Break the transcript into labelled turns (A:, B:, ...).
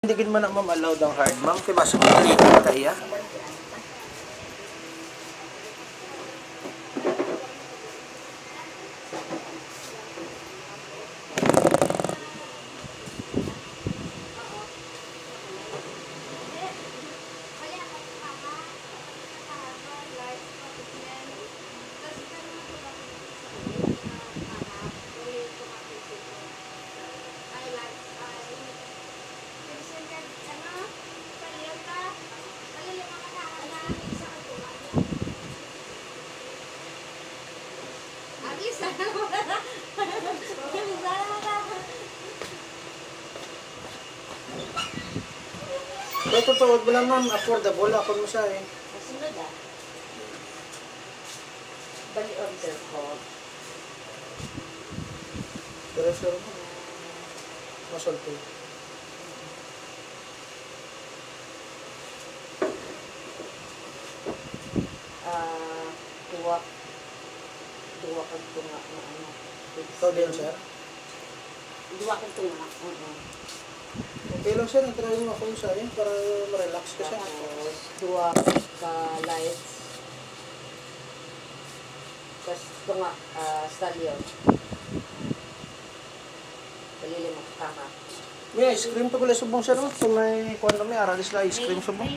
A: Hindi gid man na ma'am allowed ang hard ma'am kay basta mo dito kaya. Ito to, wag mo lang ma'am, affordable ako mo siya eh.
B: Masunod ah. Bali order ko.
A: Pero sure mo, masulto.
B: Duwa kang tunga na ano.
A: Ikaw din sir?
B: Duwa kang tunga.
A: Okay lang sir, nag-try mo ako sa akin para ma-relax ka siya.
B: Tapos, duwa ka lights. Tapos, tunga, stallion. Palili mo, kaka.
A: May ice cream to pala subong sir no? So may kuwan na may aralis na ice cream subong.